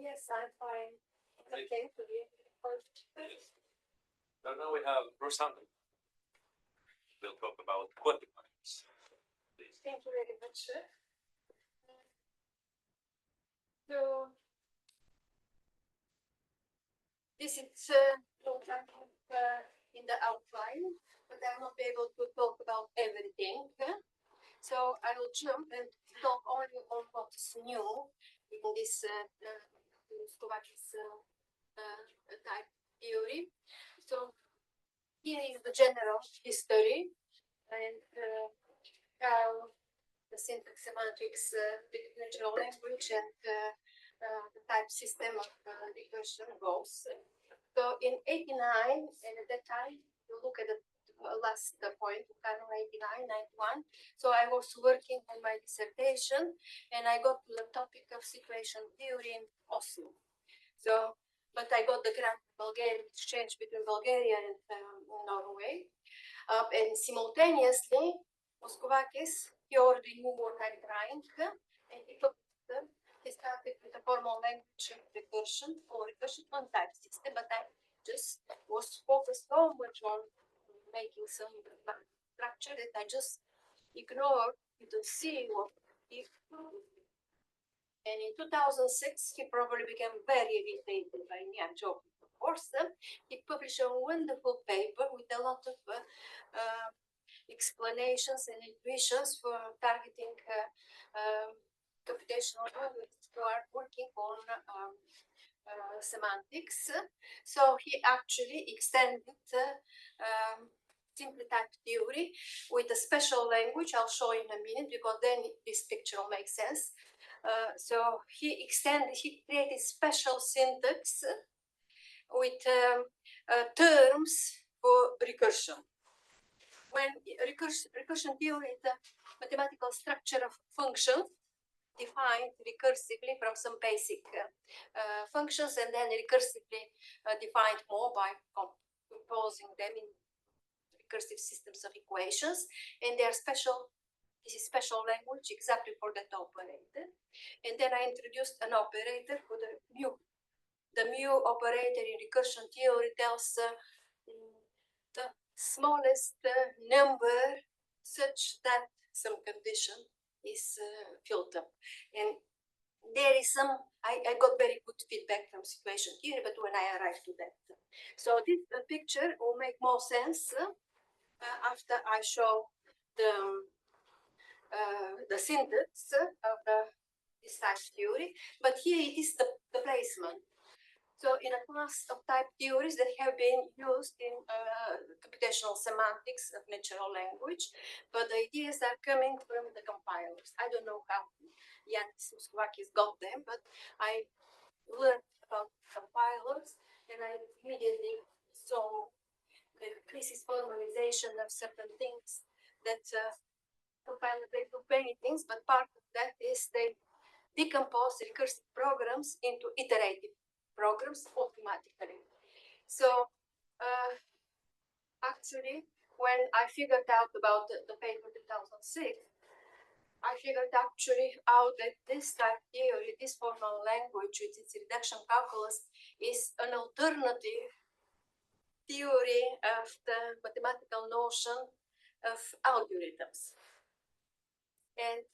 Yes, I'm fine. Okay, to be first. So now we have Roussanka. We'll talk about quantifiers. Please. Thank you very much. So this is in the outline, but I will not be able to talk about everything. So I will jump and talk only on what's new in this Slovakia's type theory. So here is the general history and how the syntax semantics, the natural language, and the type system of recursion goes. So in 89, and at that time, you look at the last point, 89, 91. So I was working on my dissertation, and I got to the topic of situation theory in Oslo. So, but I got the grant Bulgarian exchange between Bulgaria and Norway, and simultaneously, Moskovakis, he already knew what I'm trying, and he started with a formal language recursion or recursion on type system, but I just was focused so much on making some structure that I just ignored to see what he proved. And in 2006, he probably became very irritated by me. I'm joking, of course. He published a wonderful paper with a lot of explanations and intuitions for targeting computational algorithms who are working on semantics. So he actually extended simple type theory with a special language. I'll show in a minute because then this picture will make sense. So he created special syntax with terms for recursion. When recursion theory is the mathematical structure of functions defined recursively from some basic functions and then recursively defined more by composing them in recursive systems of equations, and they are special. This is special language exactly for that operator. And then I introduced an operator for the mu. The mu operator in recursion theory tells the smallest number such that some condition is filled up. And there is some, I got very good feedback from situation theory, but when I arrived to that. So this picture will make more sense after I show the syntax of this type theory, but here it is the placement. So in a class of type theories that have been used in computational semantics of natural language, but the ideas are coming from the compilers. I don't know how Yanis Muskovakis got them, but I learned about compilers and I immediately saw the implicit formalization of certain things that compilers, they do many things, but part of that is they decompose recursive programs into iterative programs automatically. So actually, when I figured out about the paper 2006, I figured actually out that this type theory, this formal language with its reduction calculus, is an alternative theory of the mathematical notion of algorithms. And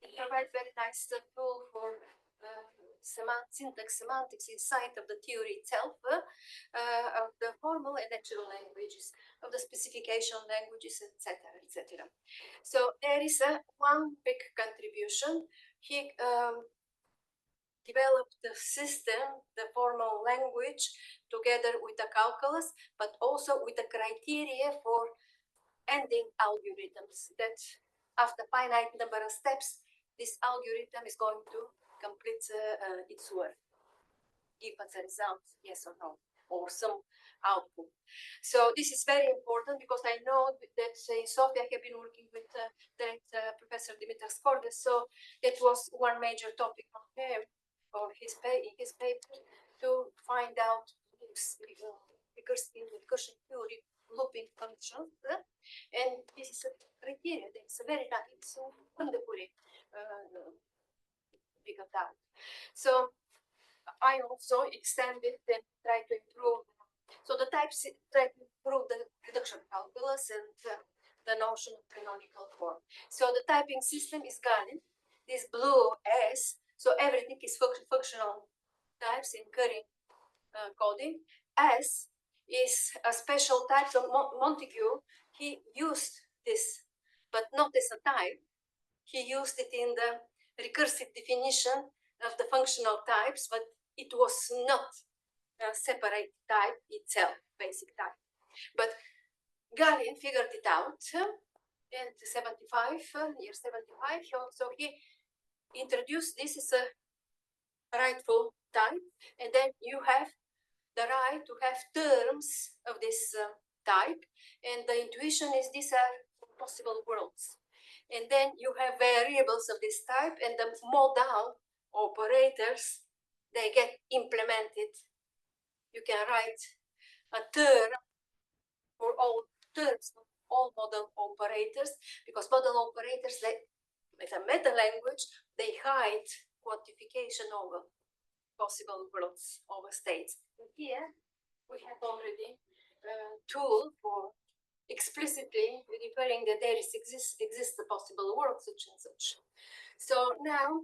it provides very nice tool for syntax semantics inside of the theory itself, of the formal and natural languages, of the specification languages, etc., etc. So there is one big contribution. He developed the system, the formal language, together with the calculus, but also with the criteria for ending algorithms, that after finite number of steps, this algorithm is going to complete its work, give us a result, yes or no, or some output. So this is very important because I know that in Sofia I have been working with Professor Dimitras Kordes, so that was one major topic on him, or his paper, to find out recursion theory looping functions, and this is a criteria. It's a very nice, it's wonderfully typical type. So I also extended and try to improve. So the types try to improve the reduction calculus and the notion of canonical form. So the typing system is Gaussian. This blue S, so everything is functional types in Curry coding. S is a special type. So Montague, he used this, but not as a type. He used it in the recursive definition of the functional types, but it was not a separate type itself, basic type. But Gaussian figured it out in 75, year 75. So he introduced this as a rightful type, and then you have the right to have terms of this type, and the intuition is these are possible worlds. And then you have variables of this type, and the modal operators, they get implemented. You can write a term for all terms of all modal operators, because modal operators, they, with a meta language, they hide quantification over possible worlds, over states. And here we have already a tool for explicitly referring that there exists a possible world such and such. So now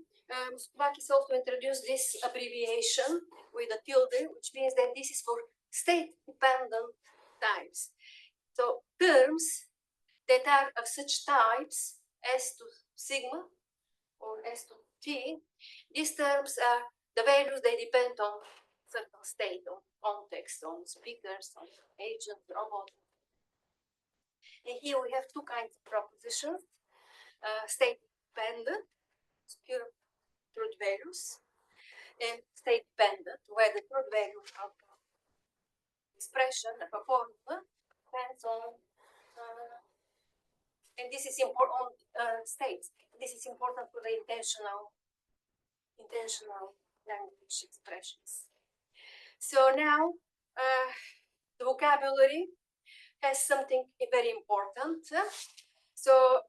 Bakis also introduced this abbreviation with a tilde, which means that this is for state-dependent types. So terms that are of such types S to sigma or S to T, these terms are the values, they depend on certain state, on context, on speakers, on agent, robot. And here we have two kinds of propositions, state-dependent, pure truth values, and state-dependent, where the truth value of expression of a formula depends on, and this is important on states. This is important for the intentional language expressions. So now the vocabulary has something very important. So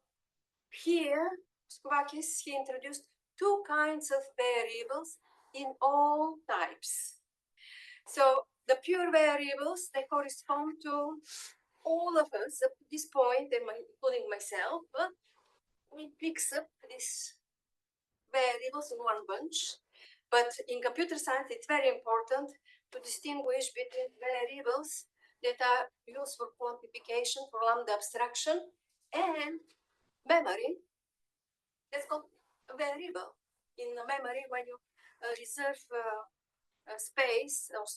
here, Skourakis, he introduced two kinds of variables in all types. So the pure variables, they correspond to all of us up to this point, including myself. We mix up these variables in one bunch. But in computer science, it's very important to distinguish between variables that are used for quantification, for lambda abstraction, and memory. That's called a variable. In the memory, when you reserve a space or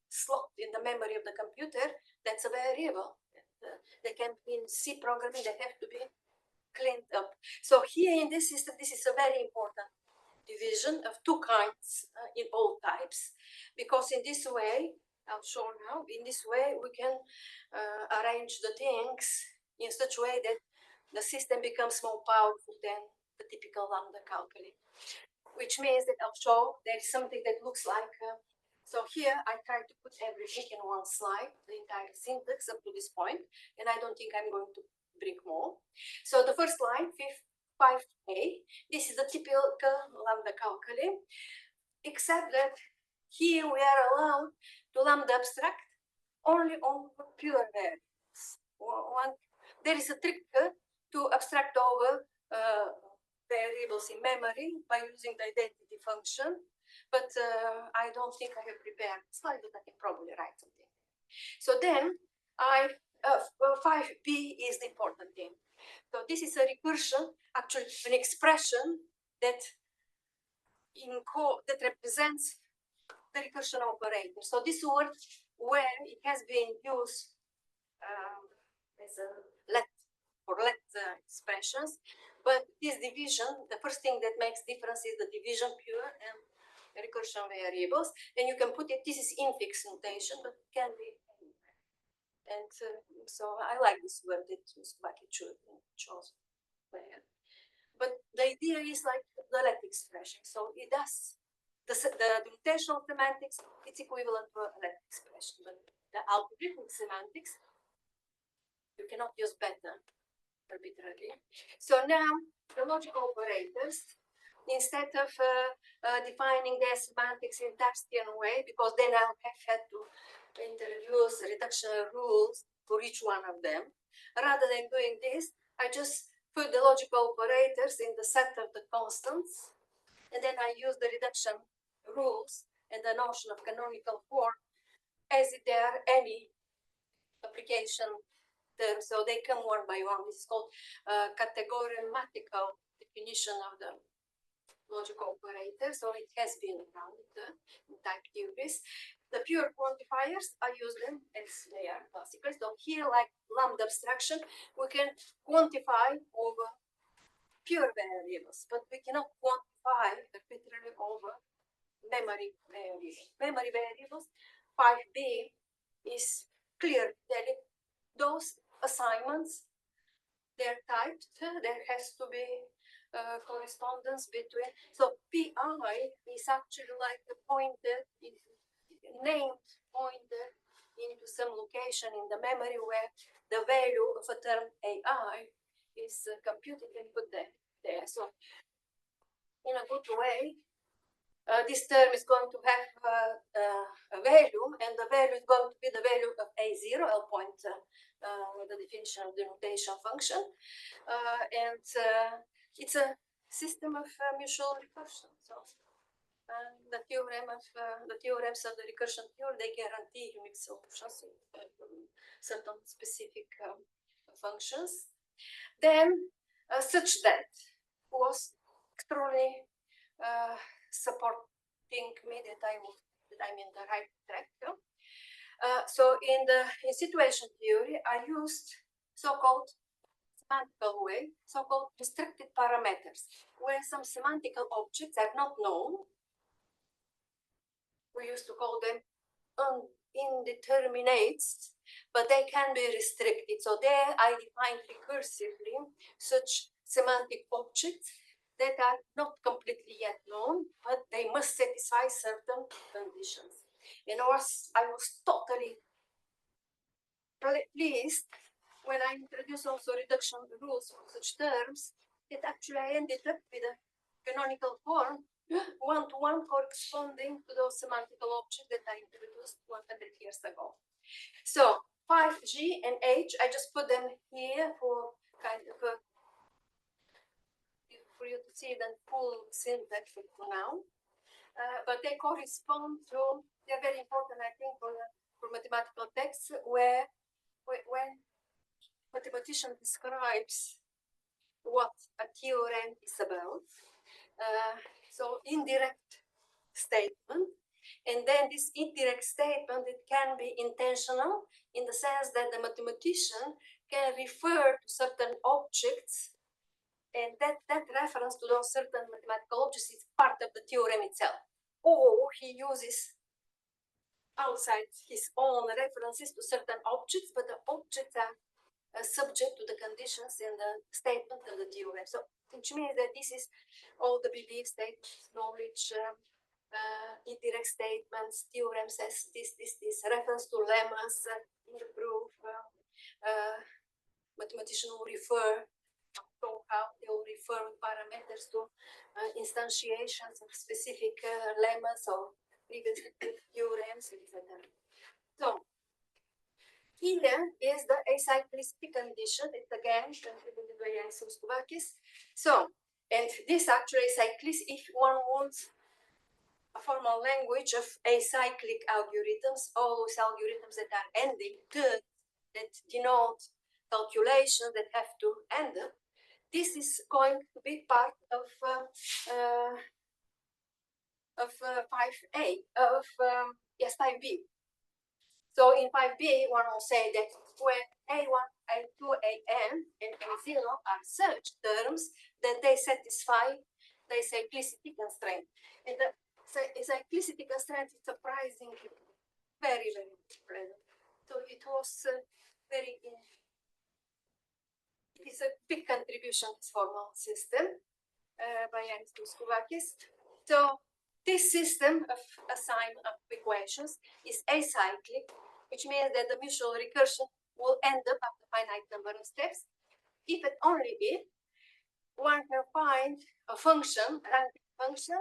slot in the memory of the computer, that's a variable. They can be in C programming, they have to be cleaned up. So here in this system, this is a very important division of two kinds in all types, because in this way, I'll show now, in this way we can arrange the things in such a way that the system becomes more powerful than the typical lambda calculi, which means that I'll show there is something that looks like, so here I try to put everything in one slide, the entire syntax up to this point, and I don't think I'm going to bring more. So the first line, 5A, this is the typical lambda calculi, except that here we are allowed to lambda abstract only on pure variables. There is a trick to abstract over variables in memory by using the identity function, but I don't think I have prepared a slide, but I can probably write something. So then 5B is the important thing. So this is a recursion, actually an expression that represents the recursion operator. So this word, where it has been used as a let expressions, but this division, the first thing that makes difference is the division pure and recursion variables, and you can put it, this is infix notation, but it can be anywhere. And so I like this word that Skourakis chose. But the idea is like the let expression. So it does the notational semantics, it's equivalent to a let expression, but the algorithmic semantics, you cannot use beta arbitrarily. So now the logical operators, instead of defining their semantics in Tapstian way, because then I have had to introduce reduction rules for each one of them. Rather than doing this, I just put the logical operators in the set of the constants, and then I use the reduction rules and the notion of canonical form as if there are any application terms. So they come one by one. This is called categorematical definition of the logical operator. So it has been around in type theories. The pure quantifiers, I use them as they are classical. So here, like lambda abstraction, we can quantify over pure variables, but we cannot quantify arbitrarily over memory variables. Memory variables, 5b is clear that those assignments, they're typed, there has to be correspondence between. So PI is actually like a pointer, named pointer into some location in the memory where the value of a term AI is computed and put there. So in a good way, this term is going to have a value, and the value is going to be the value of A0. I'll point the definition of the notation function. And it's a system of mutual recursion. So the theorems of the recursion theory, they guarantee unique solutions in certain specific functions. Then such that was extremely supporting me that I'm in the right track. So in situation theory, I used so-called semantical way, so-called restricted parameters, where some semantical objects are not known. We used to call them indeterminates, but they can be restricted. So there I defined recursively such semantic objects that are not completely yet known, but they must satisfy certain conditions. And I was totally pleased when I introduced also reduction rules for such terms, that actually I ended up with a canonical form one-to-one corresponding to those semantical objects that I introduced 100 years ago. So 5G and H, I just put them here for kind of a for you to see the full syntax for now, but they correspond to, they're very important, I think, for mathematical texts where when mathematician describes what a theorem is about, so indirect statement, and then this indirect statement, it can be intentional in the sense that the mathematician can refer to certain objects, and that reference to those certain mathematical objects is part of the theorem itself. Or he uses outside his own references to certain objects, but the objects are subject to the conditions in the statement of the theorem. So, which means that this is all the belief statements, knowledge, indirect statements, theorems as this reference to lemmas in the proof. Mathematician will refer how they will refer parameters to instantiations of specific lemmas or previous theorems, etc. So here is the acyclicity condition. It's again contributed by Yanis Uskubakis. So, and this actually acyclicity, if one wants a formal language of acyclic algorithms, all those algorithms that are ending, that denote calculations that have to end up, this is going to be part of 5A, of 5B. So in 5B, one will say that when A1, A2, AN, and A0 are such terms that they satisfy the cyclicity constraint. And the cyclicity constraint is surprisingly very, very present. So it was it is a big contribution to this formal system by Yanis Uskubakis. So this system of assignment of equations is acyclic, which means that the mutual recursion will end up after a finite number of steps, if and only if one can find a function, ranking function,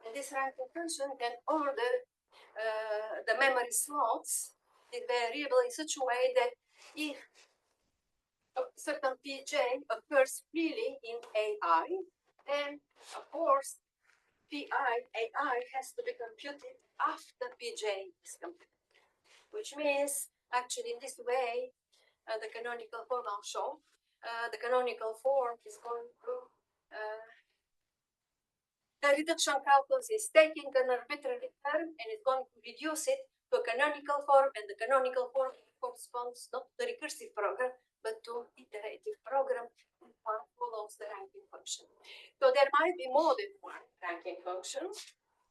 and this ranking function can order the memory slots, the variable in such a way that if a certain pj occurs freely in AI, then of course AI has to be computed after pj is computed, which means actually in this way the canonical form I'll show. The canonical form is going to the reduction calculus is taking an arbitrary term and is going to reduce it to a canonical form, and the canonical form corresponds not to the recursive program but to iterative program, and one follows the ranking function. So there might be more than one ranking function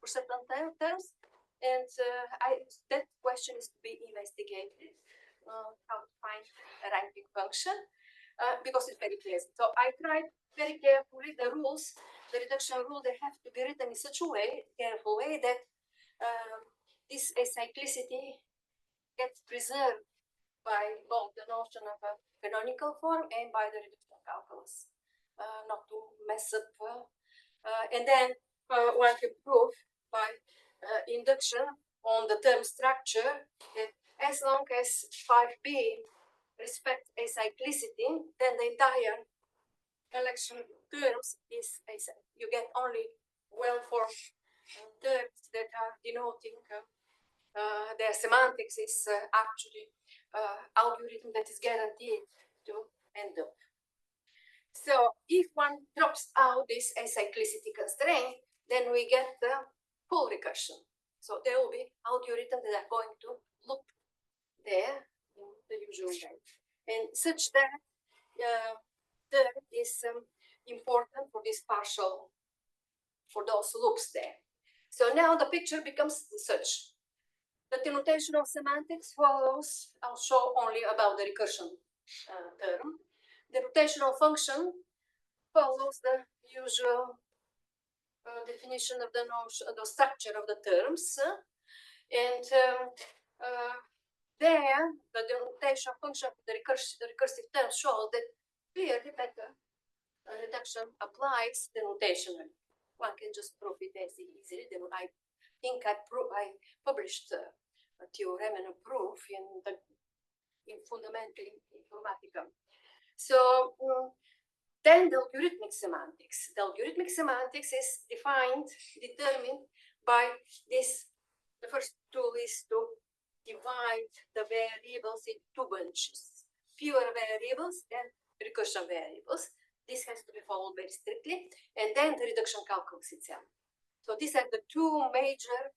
for certain terms, and that question is to be investigated. How to find a ranking function because it's very pleasant. So I tried very carefully the rules, the reduction rule. They have to be written in such a way, careful way, that this acyclicity gets preserved by both the notion of a canonical form and by the reduction calculus, not to mess up. And then one can prove by induction on the term structure that as long as 5b respects acyclicity, then the entire collection of terms is you get only well-formed terms that are denoting their semantics is actually algorithm that is guaranteed to end up. So if one drops out this acyclicity constraint, then we get the full recursion. So there will be algorithms that are going to loop there in the usual way, and such that there is important for this partial, for those loops there. So now the picture becomes such. The denotation of semantics follows. I'll show only about the recursion term. The rotational function follows the usual definition of the notion, the structure of the terms, and there the denotation function of the recursive term shows that clearly better reduction applies denotationally. One can just prove it as easily. Then I think I published a theorem and a proof in Fundamental Informatica. So then the algorithmic semantics. The algorithmic semantics is determined by this. The first tool is to divide the variables in two bunches: pure variables and recursion variables. This has to be followed very strictly, and then the reduction calculus itself. So these are the two major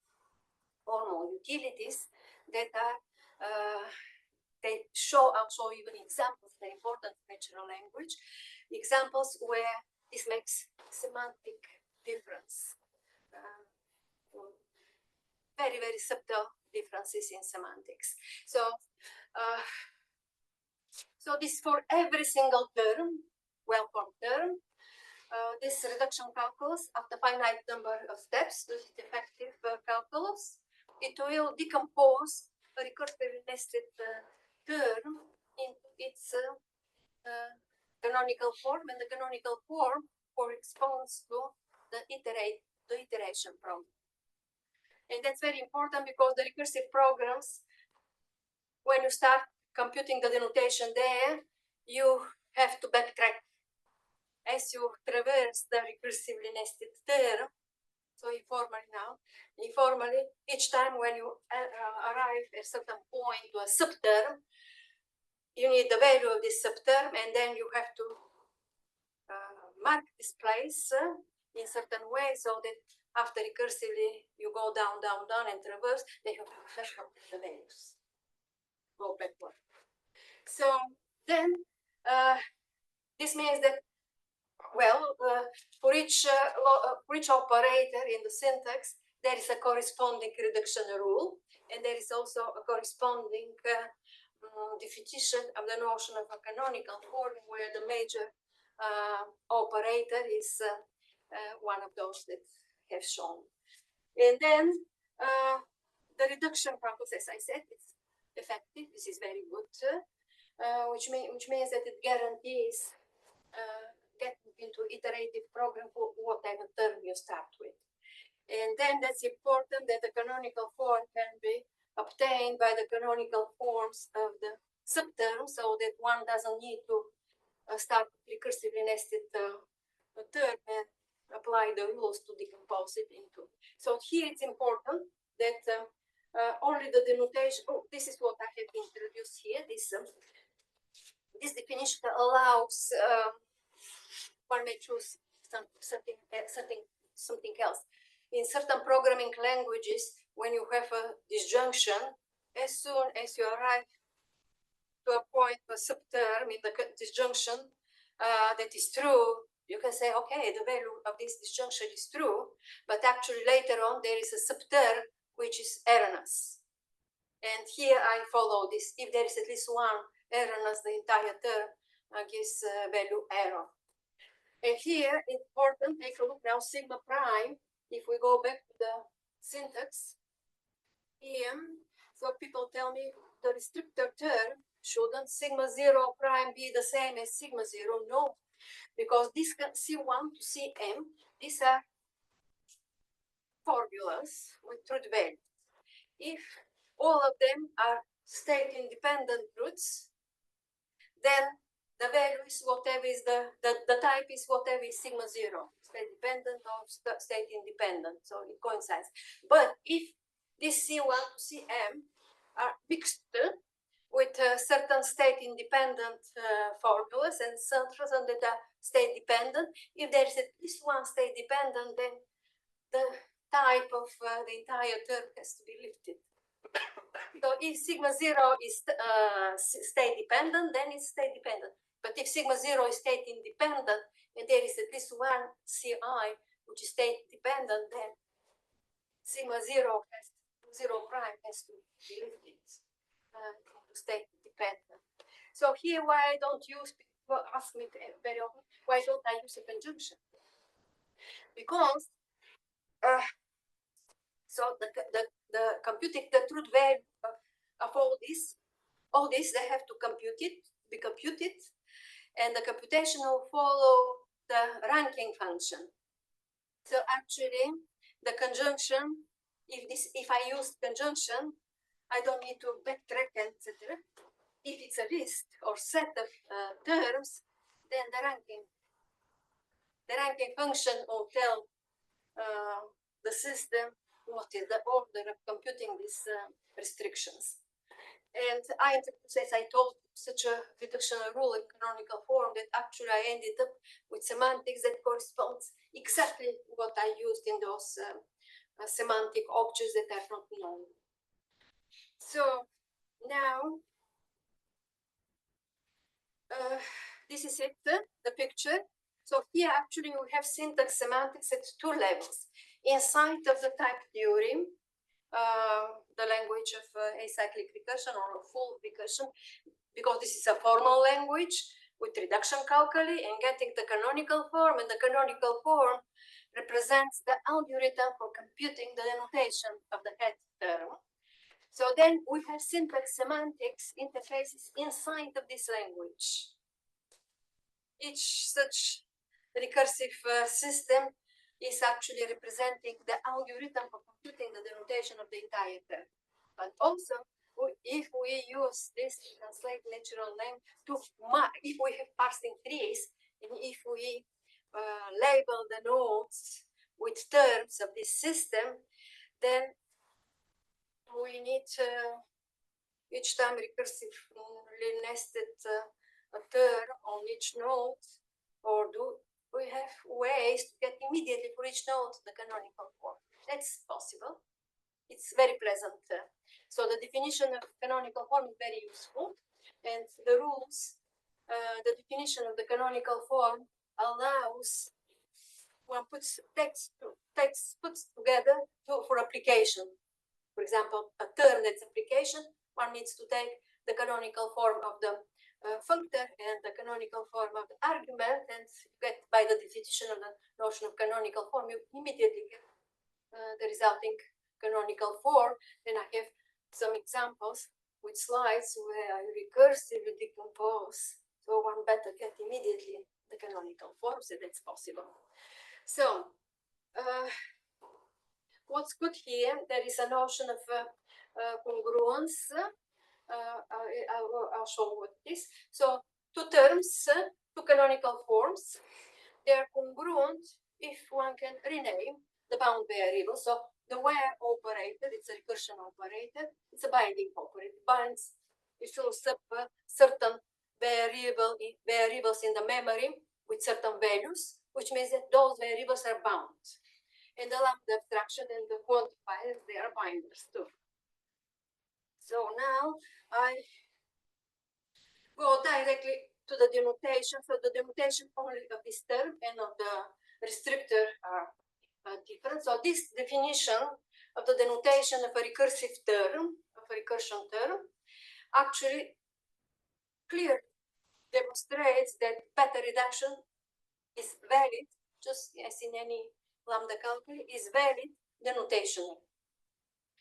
formal utilities that are they show also even examples. They're important natural language examples where this makes semantic difference. Very, very subtle differences in semantics. So, so this for every single term, well-formed term, this reduction calculus after finite number of steps, this is effective calculus, it will decompose a recursively nested term into its canonical form, and the canonical form corresponds to the iteration problem. And that's very important because the recursive programs, when you start computing the denotation there, you have to backtrack as you traverse the recursively nested term. So informally, each time when you arrive at a certain point to a subterm, you need the value of this subterm, and then you have to mark this place in certain way so that after recursively you go down, down, down, and traverse, then you have to fetch up the values. Go backward. So then this means that, well, for each operator in the syntax, there is a corresponding reduction rule, and there is also a corresponding definition of the notion of a canonical form, where the major operator is one of those that have shown. And then the reduction process, as I said, it's effective. This is very good, which means that it guarantees getting into iterative program for whatever term you start with. And then that's important that the canonical form can be obtained by the canonical forms of the subterms, so that one doesn't need to start recursively nested term and apply the rules to decompose it into. So here it's important that only the denotation, this is what I have introduced here, this definition allows, one may choose something else. In certain programming languages, when you have a disjunction, as soon as you arrive to a point, a subterm in the disjunction that is true, you can say, okay, the value of this disjunction is true, but actually later on there is a subterm which is erroneous. And here I follow this. If there is at least one erroneous, the entire term gives value error. And here, important, take a look now, sigma prime. If we go back to the syntax, here, so people tell me the restrictor term shouldn't sigma 0 prime be the same as sigma 0? No, because this C1 to Cm, these are formulas with truth values. If all of them are state independent truths, then the value is whatever is the type is whatever is sigma 0, state dependent or state independent, so it coincides. But if this C1 to Cm are mixed with certain state independent formulas and certain that are state dependent, if there is at least one state dependent, then the type of the entire term has to be lifted. So if sigma 0 is state dependent, then it's state dependent. But if sigma 0 is state independent, and there is at least one CI which is state dependent, then sigma 0 prime has to be lifted to state dependent. So here, why I don't use, people ask me very often, why don't I use a conjunction? Because so the computing the truth value of all this, they have to be computed, and the computation will follow the ranking function. So actually, the conjunction, if I use conjunction, I don't need to backtrack, etc. If it's a list or set of terms, then the ranking function will tell the system what is the order of computing these restrictions. And I introduced, as I told, such a reductional rule in canonical form that actually I ended up with semantics that corresponds exactly what I used in those semantic objects that are not known. So now, this is it, the picture. So here actually we have syntax semantics at two levels. Inside of the type theory, the language of acyclic recursion or full recursion, because this is a formal language with reduction calculi and getting the canonical form, and the canonical form represents the algorithm for computing the denotation of the head term. So then we have syntax semantics interfaces inside of this language. Each such recursive system is actually representing the algorithm for computing the denotation of the entire term. But also, if we use this to translate natural language to if we have parsing trees, and if we label the nodes with terms of this system, then we need each time recursively nested a term on each node, or we have ways to get immediately for each node the canonical form. That's possible. It's very pleasant. So the definition of canonical form is very useful, and the rules, the definition of the canonical form allows one puts text puts together for application. For example, a term that's application, one needs to take the canonical form of the functor and the canonical form of the argument, and get by the definition of the notion of canonical form, you immediately get the resulting canonical form. Then I have some examples with slides where I recursively decompose, so one better get immediately the canonical forms, and that's possible. So, what's good here, there is a notion of congruence. I'll show what it is. So, two terms, two canonical forms, they're congruent if one can rename the bound variable. So, the where operator, it's a recursion operator, it's a binding operator. It binds, it shows up certain variables in the memory with certain values, which means that those variables are bound. And the lambda abstraction and the quantifiers, they are binders too. So now I go directly to the denotation. So the denotation only of this term and of the restrictor are different. So this definition of the denotation of a recursive term, of a recursion term, actually clearly demonstrates that beta reduction is valid, just as in any lambda calculus, is valid denotationally.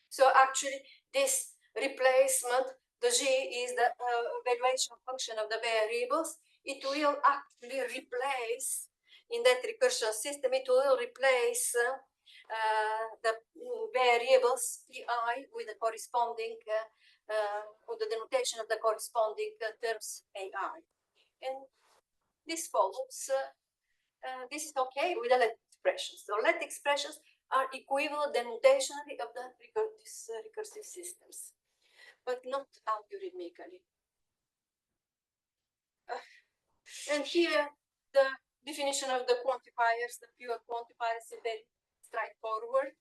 So actually this replacement, the G is the valuation function of the variables. It will actually replace, in that recursion system, it will replace the variables pi with the corresponding, or the denotation of the corresponding terms AI. And this follows, this is okay with the let expressions. So let expressions are equivalent denotationally of the recursive systems, but not algorithmically. And here, the definition of the quantifiers, the pure quantifiers, is very straightforward.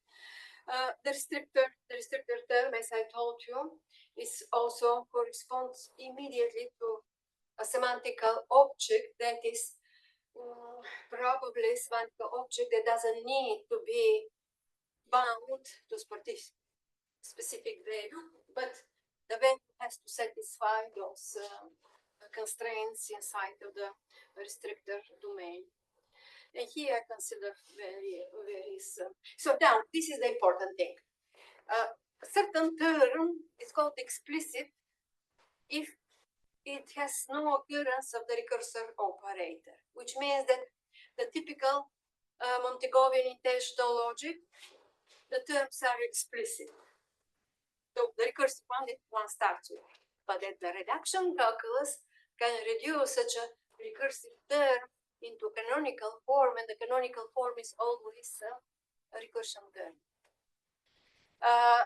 The restrictor term, as I told you, is also corresponds immediately to a semantical object that is probably a semantical object that doesn't need to be bound to specific value, but the value has to satisfy those constraints inside of the restrictor domain. And here I consider various. So now, this is the important thing. A certain term is called explicit if it has no occurrence of the recursor operator, which means that the typical Montegovian intensional logic, the terms are explicit. So the recursive one starts with, but that the reduction calculus can reduce such a recursive term into canonical form, and the canonical form is always a recursion term.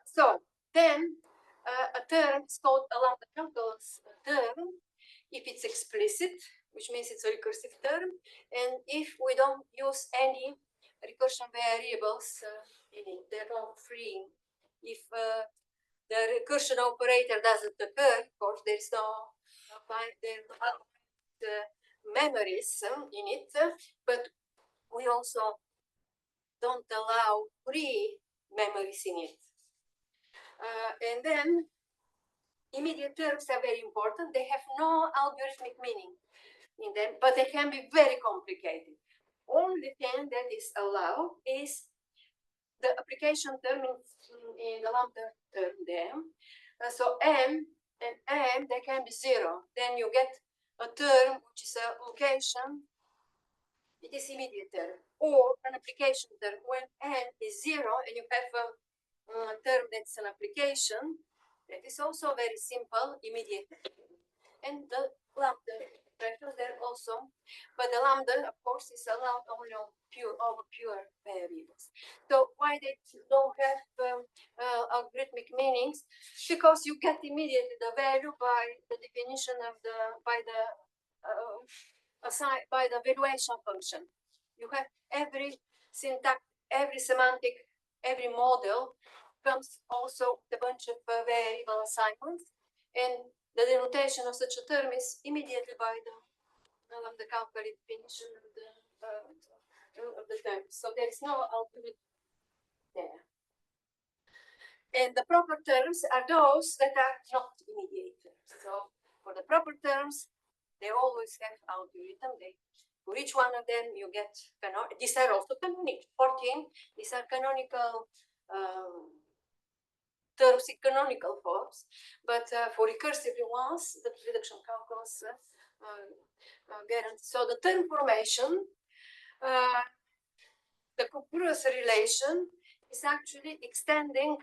So then a term is called a lambda calculus term if it's explicit, which means it's a recursive term, and if we don't use any recursion variables in it, they're not free. If the recursion operator doesn't occur, of course, there's no memories in it, but we also don't allow free memories in it. And then immediate terms are very important. They have no algorithmic meaning in them, but they can be very complicated. Only thing that is allowed is the application term in the lambda term there. So M and M, they can be 0. Then you get a term which is a location, it is immediate term, or an application term when N is 0 and you have a term that's an application, that is also very simple, immediate. And the lambda expressions there also, but the lambda, of course, is allowed only on pure variables. So why they don't have algorithmic meanings? Because you get immediately the value by the definition of by the valuation function. You have every syntax, every semantic, every model comes also with a bunch of variable assignments, and the denotation of such a term is immediately by the calculated definition of the term. So there is no algorithm there. And the proper terms are those that are not immediate terms. So for the proper terms, they always have algorithm. For each one of them, you get these are also canonical. 14. These are canonical terms in canonical forms. But for recursive ones, the reduction calculus guarantee. So the term formation, the congruous relation is actually extending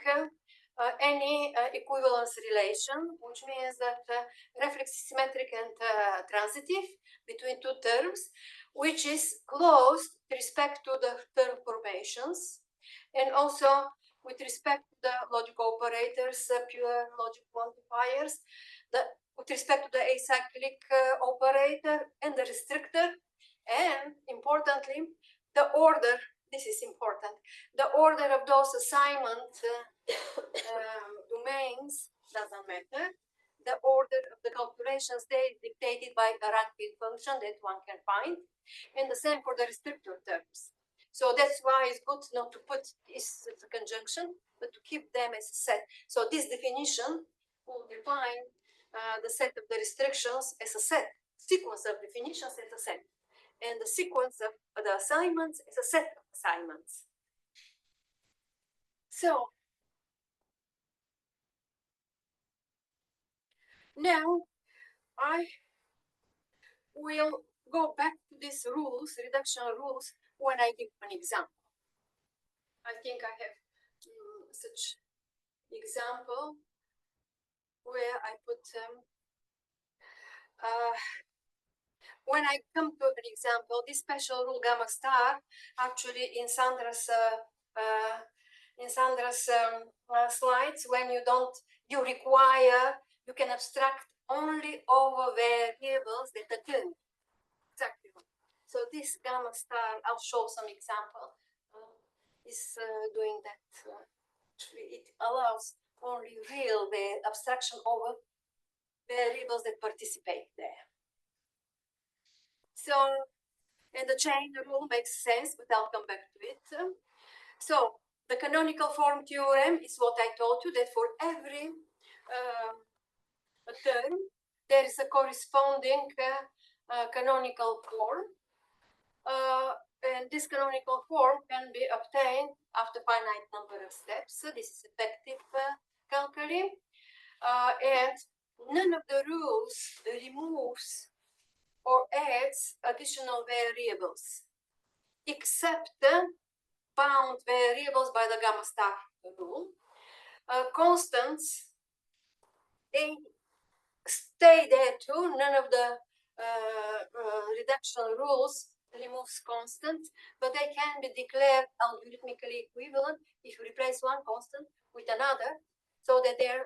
any equivalence relation, which means that reflex is symmetric and transitive between two terms, which is closed with respect to the term formations, and also with respect to the logic operators, pure logic quantifiers, with respect to the acyclic operator and the restrictor, and importantly, the order. This is important. The order of those assignment domains doesn't matter. The order of the calculations they dictated by a ranking function that one can find, and the same for the restrictor terms. So that's why it's good not to put this as a conjunction, but to keep them as a set. So this definition will define the set of the restrictions as a set, sequence of definitions as a set, and the sequence of the assignments is a set of assignments. So now I will go back to these rules, reduction rules, when I give an example. I think I have such example where I put when I come to an example, this special rule gamma star, actually in Sandra's slides, when you require, you can abstract only over variables that occur. Exactly. So this gamma star, I'll show some example, is doing that. It allows only real abstraction over variables that participate there. So, and the chain rule makes sense, but I'll come back to it. So, the canonical form theorem is what I told you, that for every term, there is a corresponding canonical form. And this canonical form can be obtained after finite number of steps. So this is effective calculus. And none of the rules removes or adds additional variables, except bound variables by the gamma star rule. Constants, they stay there too. None of the reduction rules removes constants, but they can be declared algorithmically equivalent if you replace one constant with another, so that they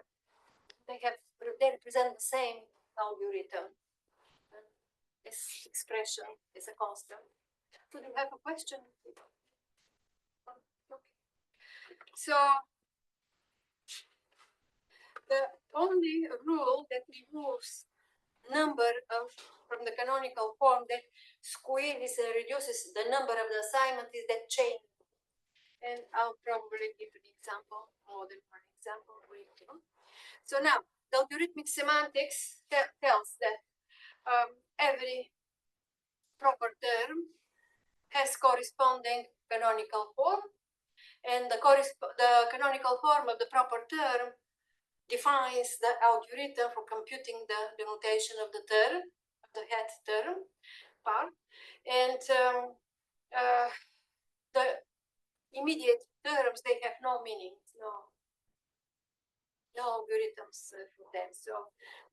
represent the same algorithm. This expression is a constant. So do you have a question? Okay. So the only rule that removes number of from the canonical form that squeezes and reduces the number of the assignment is that chain. And I'll probably give an example, more than one example. So now, the algorithmic semantics tells that every proper term has corresponding canonical form, and the canonical form of the proper term defines the algorithm for computing the denotation of the term, of the head term part, and the immediate terms, they have no meaning, no algorithms for them. So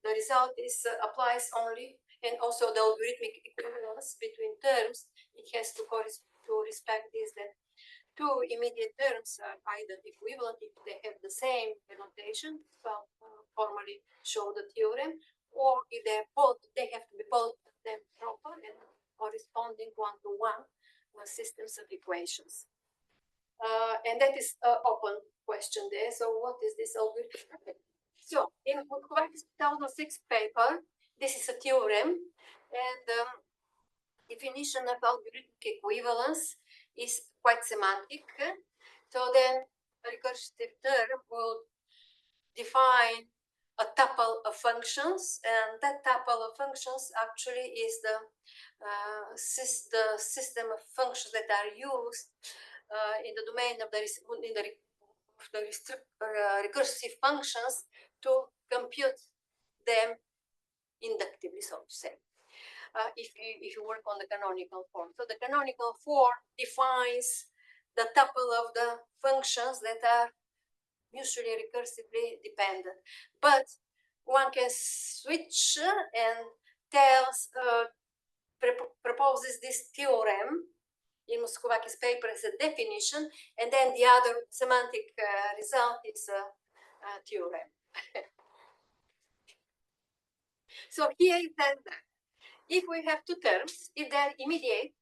the result is applies only, and also the algorithmic equivalence between terms, it has to respect this, that two immediate terms are either equivalent if they have the same denotation, well, formally show the theorem, or if they're both, they have to be both of them proper and corresponding one-to-one systems of equations. And that is an open question there. So what is this algorithm? So in Loukanova 2006 paper, this is a theorem, and definition of algorithmic equivalence is quite semantic. So then a recursive term will define a tuple of functions, and that tuple of functions actually is the system of functions that are used in the domain of the recursive functions to compute them inductively, so to say. if you work on the canonical form. So the canonical form defines the tuple of the functions that are mutually recursively dependent. But one can switch and proposes this theorem in Muscovaci's paper as a definition, and then the other semantic result is a theorem. So here it says that if we have two terms, if they're immediate,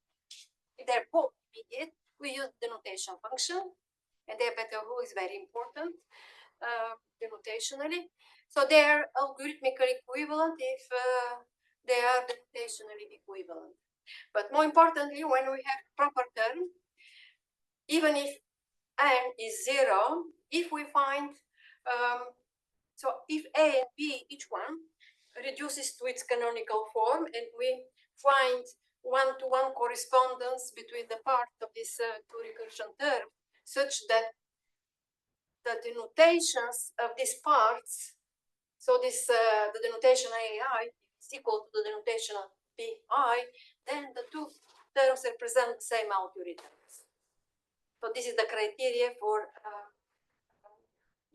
if they're both immediate, we use the notation function, and their better rule is very important denotationally. So they're algorithmically equivalent if they are denotationally equivalent. But more importantly, when we have proper term, even if n is 0, if we find, so if A and B, each one, reduces to its canonical form, and we find one-to-one correspondence between the parts of this two recursion term, such that the denotations of these parts, so this the denotation AI is equal to the denotation of BI, then the two terms represent the same algorithms. So this is the criteria for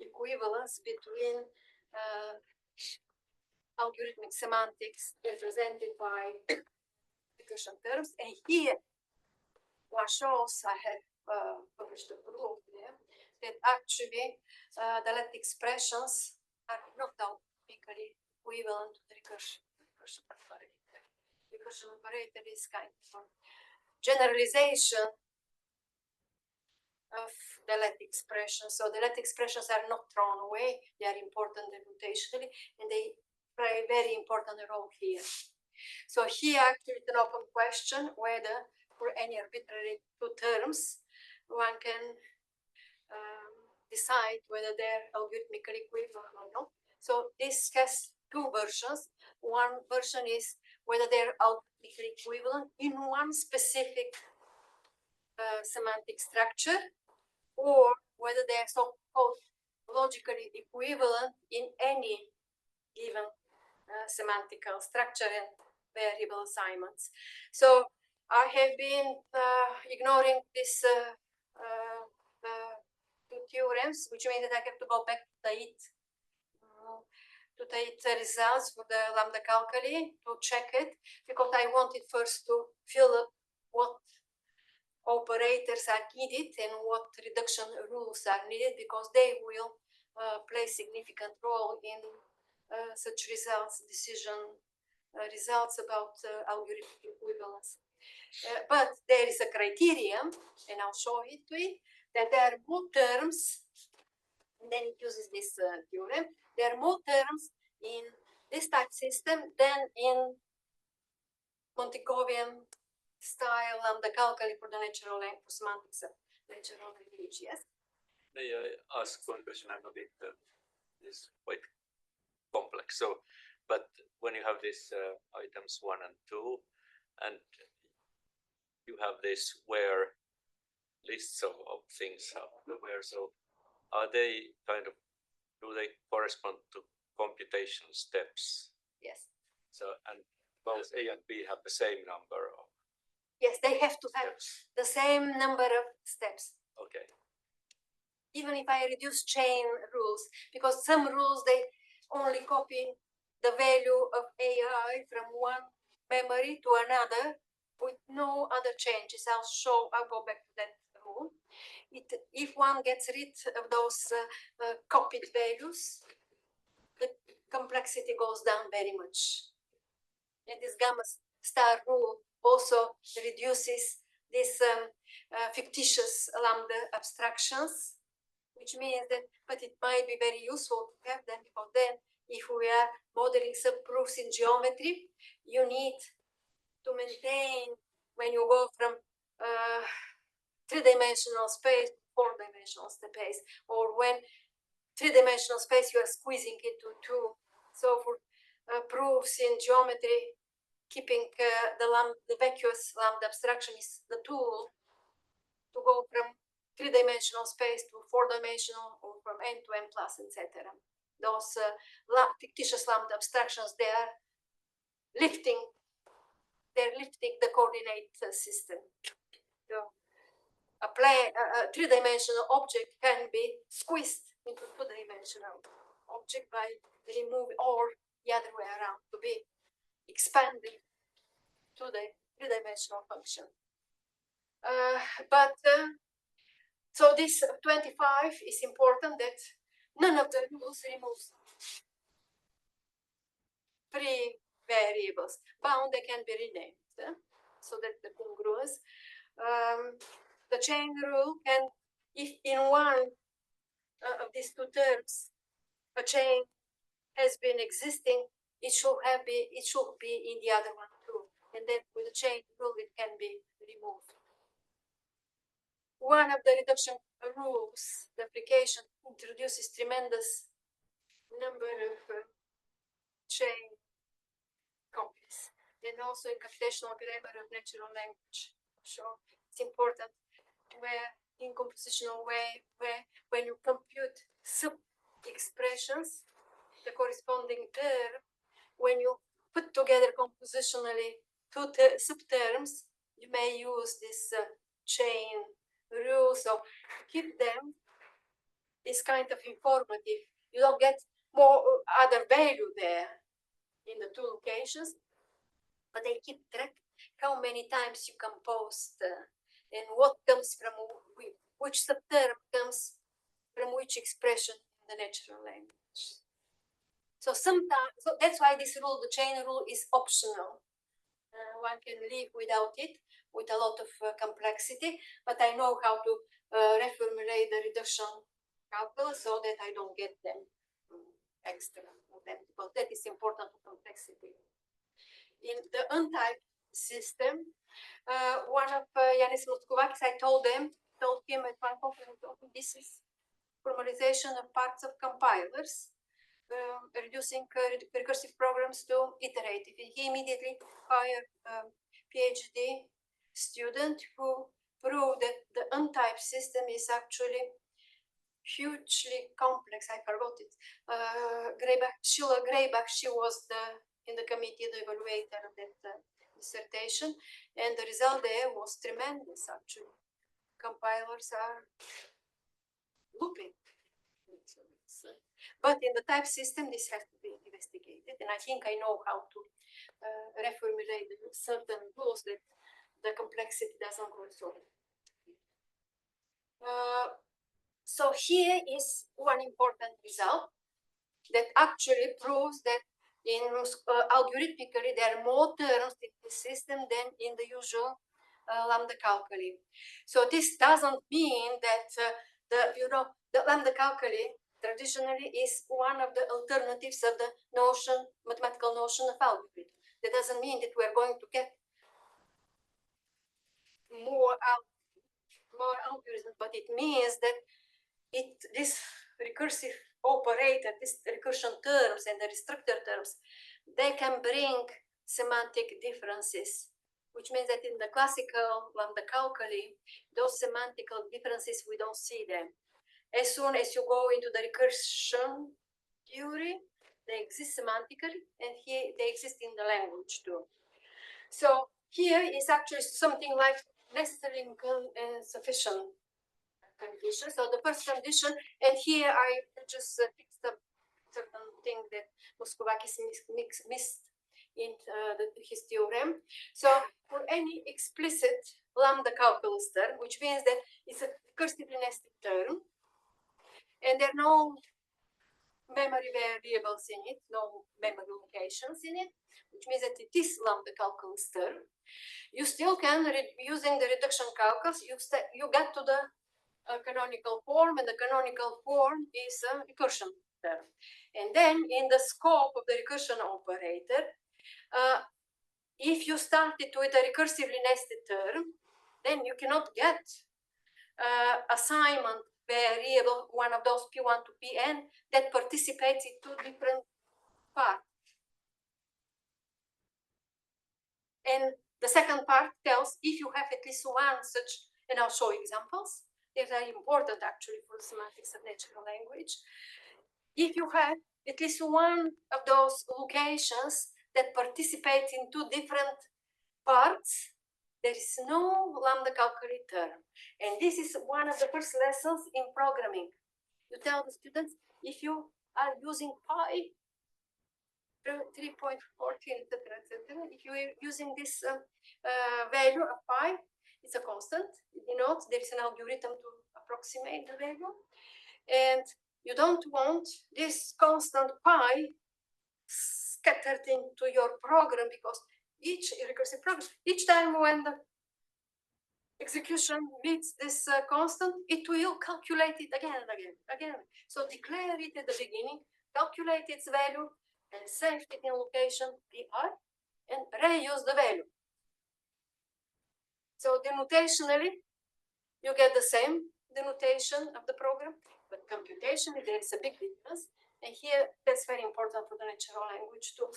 equivalence between algorithmic semantics represented by recursion terms. And here, one shows, I have published a proof there, that actually the Latin expressions are not algorithmically equivalent to the recursion operator. Recursion operator is kind of generalization of the Latin expressions. So the Latin expressions are not thrown away, they are important denotationally, and they play a very important role here. So here actually it's an open question whether for any arbitrary two terms one can decide whether they're algorithmically equivalent or not. So this has two versions. One version is whether they're algorithmically equivalent in one specific semantic structure, or whether they are so-called logically equivalent in any given semantical structure and variable assignments. So I have been ignoring this two theorems, which means that I have to go back to the results for the lambda calculi to check it, because I wanted first to fill up what operators are needed and what reduction rules are needed, because they will play significant role in such results, decision results about algorithmic equivalence. But there is a criterion, and I'll show it to you, that there are more terms, and then it uses this theorem, there are more terms in this type system than in Montecovian style lambda calculi for the natural language semantics of natural language. Yes. May I ask one question? I'm a bit this quite complex. So, but when you have these items 1 and 2, and you have this where lists of things where, so are they kind of, do they correspond to computation steps? Yes. So, and both A and B have the same number of. Yes, they have to have steps. the same number of steps. Okay. Even if I reduce chain rules, because some rules they only copy the value of AI from one memory to another with no other changes. I'll go back to that rule. If one gets rid of those copied values, the complexity goes down very much. And this gamma star rule also reduces these fictitious lambda abstractions, which means that, but it might be very useful to have them, because then if we are modeling subproofs in geometry, you need to maintain, when you go from three-dimensional space to four-dimensional space, or when three-dimensional space you are squeezing it to two. So for proofs in geometry, keeping the vacuous lambda abstraction is the tool to go from three-dimensional space to four-dimensional, or from n to n plus, etc. Those fictitious lambda abstractions, they are lifting they're lifting the coordinate system. So a three-dimensional object can be squeezed into two-dimensional object by removing, or the other way around, to be expanded to the three-dimensional function. So this 25 is important, that none of the rules removes three variables. Bound, they can be renamed, so that the congruence. The chain rule can, if in one of these two terms a chain has been existing, it should be in the other one too. And then with the chain rule, it can be removed. One of the reduction rules, the application, introduces tremendous number of chain copies, and also in computational grammar of natural language. So it's important where in compositional way, where when you compute sub-expressions, the corresponding term, when you put together compositionally two subterms, you may use this chain rule. So keep them is kind of informative. You don't get more other value there in the two locations, but they keep track how many times you composed and what comes from which subterm comes from which expression in the natural language. So sometimes, so that's why this rule, the chain rule, is optional. One can live without it, with a lot of complexity, but I know how to reformulate the reduction calculus so that I don't get them extra, because that is important to complexity. In the untyped system, one of Yanis Moskowakis, I told him at one conference, this is formalization of parts of compilers, reducing recursive programs to iterative. He immediately hired a PhD student who proved that the untyped system is actually hugely complex. I forgot it. Sheila Greybach, she was in the committee, the evaluator of that dissertation, and the result there was tremendous, actually. Compilers are looping. But in the type system, this has to be investigated, and I think I know how to reformulate certain rules that the complexity doesn't go so. So here is one important result that actually proves that in algorithmically there are more terms in the system than in the usual lambda calculi. So this doesn't mean that the lambda calculi traditionally is one of the alternatives of the mathematical notion of algorithm. That doesn't mean that we're going to get more algorithms, but it means that this recursive operator, this recursion terms and the restructure terms, they can bring semantic differences, which means that in the classical lambda calculi, those semantic differences, we don't see them. As soon as you go into the recursion theory, they exist semantically, and here they exist in the language too. So here is actually something like necessary and sufficient condition. So the first condition, and here I just fixed up certain thing that Moskowakis missed in his theorem. So for any explicit lambda calculus term, which means that it's a recursively nested term, and there are no memory variables in it, no memory locations in it, which means that it is lambda calculus term, you still can, using the reduction calculus, you get to the canonical form, and the canonical form is a recursion term. And then in the scope of the recursion operator, if you started with a recursively nested term, then you cannot get assignment variable, one of those P1 to Pn, that participates in two different parts. And the second part tells if you have at least one such, and I'll show examples. They're very important actually for the semantics of natural language. If you have at least one of those locations that participate in two different parts, there is no lambda calculate term. And this is one of the first lessons in programming. You tell the students, if you are using pi, 3.14, etc., if you are using this value of pi, it's a constant. You know, there is an algorithm to approximate the value. And you don't want this constant pi scattered into your program, because each recursive program, each time when the execution meets this constant, it will calculate it again and again. So declare it at the beginning, calculate its value, and save it in location pi, and reuse the value. So denotationally, you get the same denotation of the program, but computationally there is a big difference. And here, that's very important for the natural language too.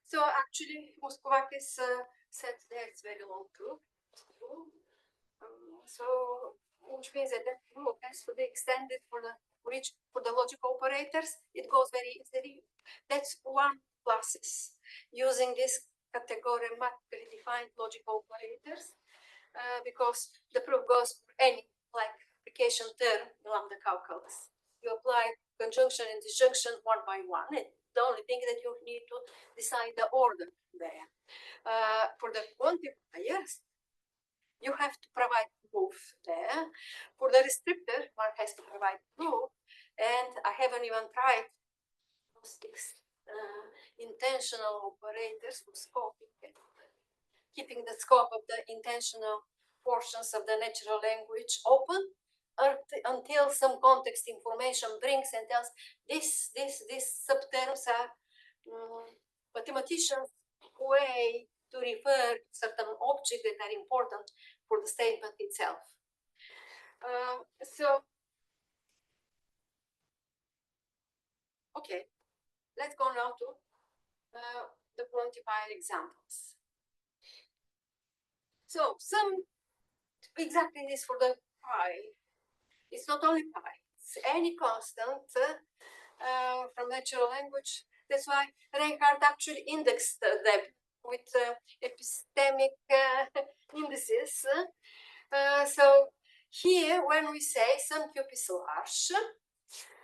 So actually, Moskovakis said that it's very long too. So which means that group has to be extended for the logic operators. It goes very easily. That's one classes using this categorematically defined logic operators, because the proof goes for any like application term in lambda calculus. You apply conjunction and disjunction one by one. And the only thing that you need to decide the order there. For the quantifiers, you have to provide proof there. For the restrictor, one has to provide proof. And I haven't even tried those intentional operators for scoping, keeping the scope of the intentional portions of the natural language open until some context information brings and tells these subterms are mathematicians' way to refer to certain objects that are important for the statement itself. Okay, let's go now to the quantifier examples. So some exactly this for the pi. It's not only pi, it's any constant from natural language. That's why Reinhardt actually indexed them with epistemic indices. So here, when we say some cube is large,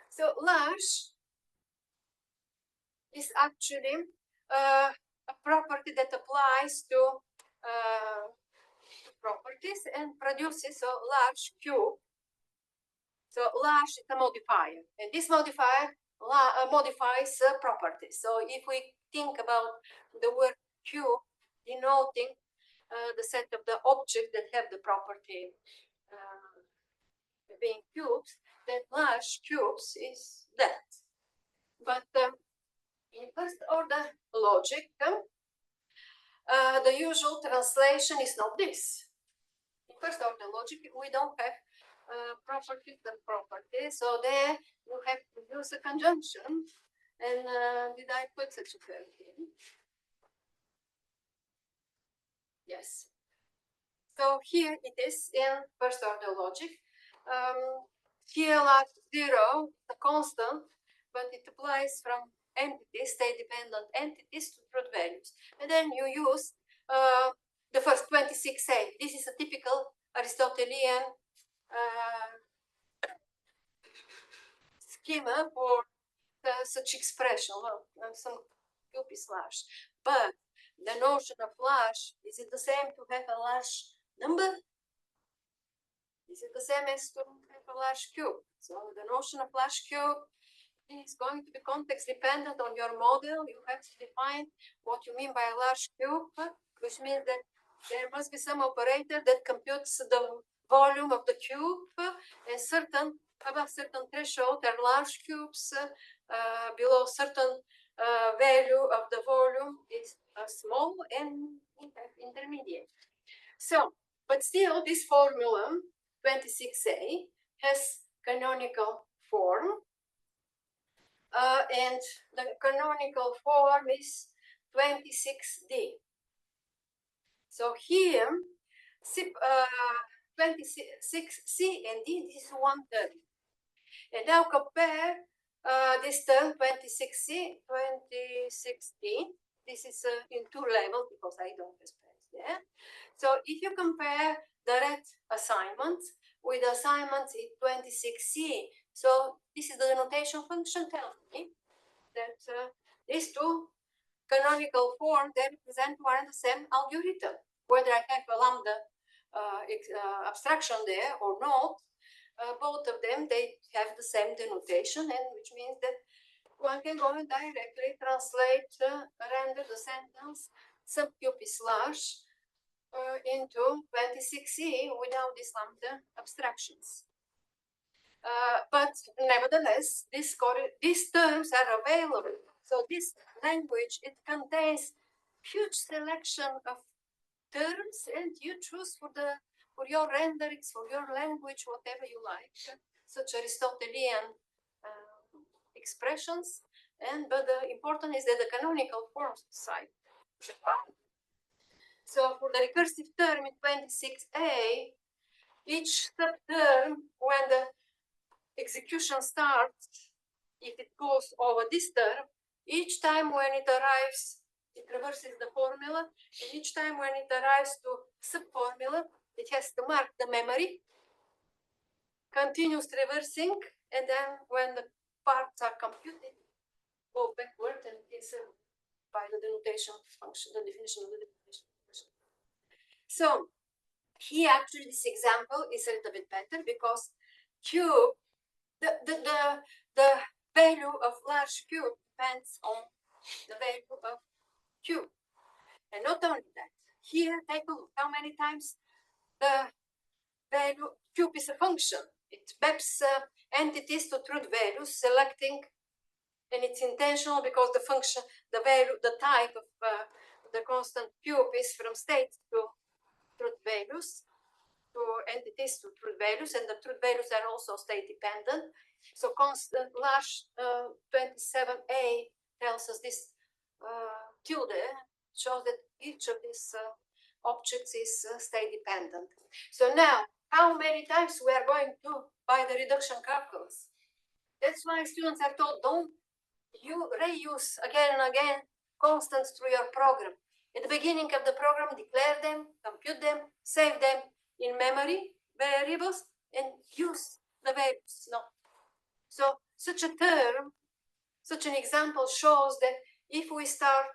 so large is actually a property that applies to properties and produces a large cube. So large is a modifier, and this modifier modifies properties. So if we think about the word cube denoting the set of the objects that have the property being cubes, then large cubes is that. But in first order logic, the usual translation is not this. In first order logic, we don't have properties and properties, so there you have to use a conjunction. And did I put such a term in? Yes. So here it is in first order logic. Here large 0, the constant, but it applies from entities, state-dependent entities to truth values. And then you use the first 26a. This is a typical Aristotelian schema for such expression. Well, some cube is large, but the notion of large, is it the same to have a large number? Is it the same as to have a large cube? So the notion of large cube is going to be context dependent on your model. You have to define what you mean by a large cube, which means that there must be some operator that computes the volume of the cube, and above certain threshold are large cubes, below certain value of the volume is small and intermediate. So, but still this formula 26a has canonical form, and the canonical form is 26d. So here, 26c and d, this is 130. And now compare this term 2060, this is in two levels because I don't express there. So if you compare the red assignments with assignments in 26C, so this is the notation function tells me that these two canonical forms, they represent one and the same algorithm. Whether I have a lambda abstraction there or not, both of them, they have the same denotation, and which means that one can go and directly translate, render the sentence subcube is large into 26C without these lambda abstractions. But nevertheless, these terms are available. So this language, it contains huge selection of terms, and you choose for your renderings, for your language, whatever you like, such Aristotelian expressions. But the important is that the canonical forms side. So for the recursive term in 26A, each subterm, when the execution starts, if it goes over this term, each time when it arrives, it reverses the formula, and each time when it arrives to subformula, it has to mark the memory, continues reversing, and then when the parts are computed, go backward and it's by the denotation function, the definition of the denotation function. So here actually this example is a little bit better because cube, the value of large cube depends on the value of cube. And not only that, here take a look how many times the value cube is a function. It maps entities to truth values, selecting, and it's intentional because the function, the value, the type of the constant cube is from state to truth values, to entities to truth values, and the truth values are also state dependent. So constant large 27A tells us this tilde shows that each of these objects is state dependent. So now, how many times we are going to by the reduction calculus? That's why students are told, don't you reuse again and again constants through your program. At the beginning of the program, declare them, compute them, save them in memory variables, and use the values. No. So such a term, such an example shows that if we start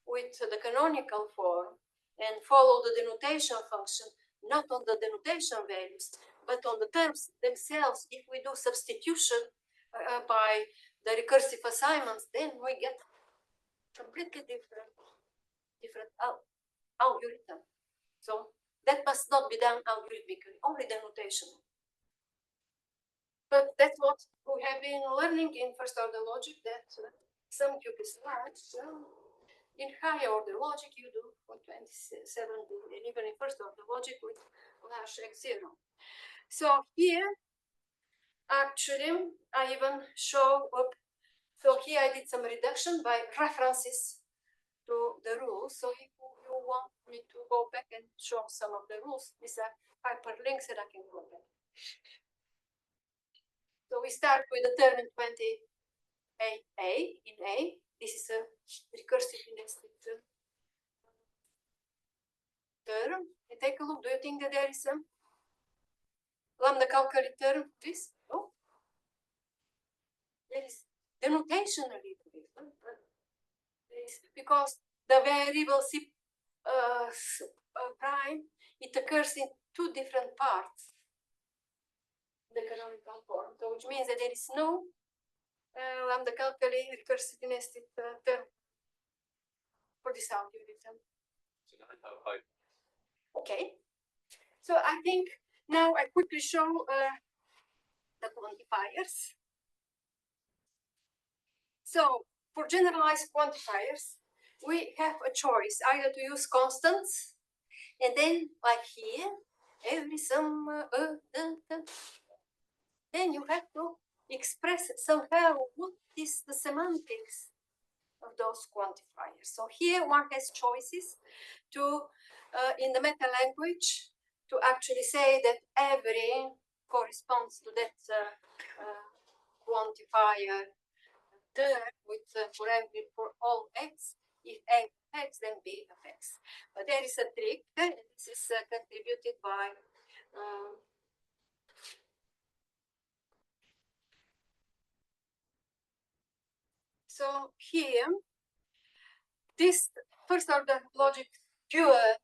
with the canonical form and follow the denotation function, not on the denotation values, but on the terms themselves, if we do substitution by the recursive assignments, then we get completely different algorithm. So that must not be done algorithmically, only denotation. But that's what we have been learning in first order logic, that some cube is large. So in higher order logic, you do for 27, and even in first order logic with large x0. So here, actually, I even show up. So here I did some reduction by references to the rules. So if you want me to go back and show some of the rules, these are hyperlinks that I can go back. So we start with the term in 20A in A. This is a recursive nested term. And take a look. Do you think that there is some lambda calculated term? This? No. There is denotation a little bit. Because the variable C prime, it occurs in two different parts, the canonical form. So which means that there is no lambda calculi recursive nested term for this algorithm. Okay. So I think now I quickly show the quantifiers. So for generalized quantifiers, we have a choice either to use constants, and then like here, every sum, then you have to express somehow what is the semantics of those quantifiers. So here one has choices to, in the meta language, to actually say that every corresponds to that quantifier term with for all x. If a of x, then b of x. But there is a trick, and this is contributed by so here, this first order logic pure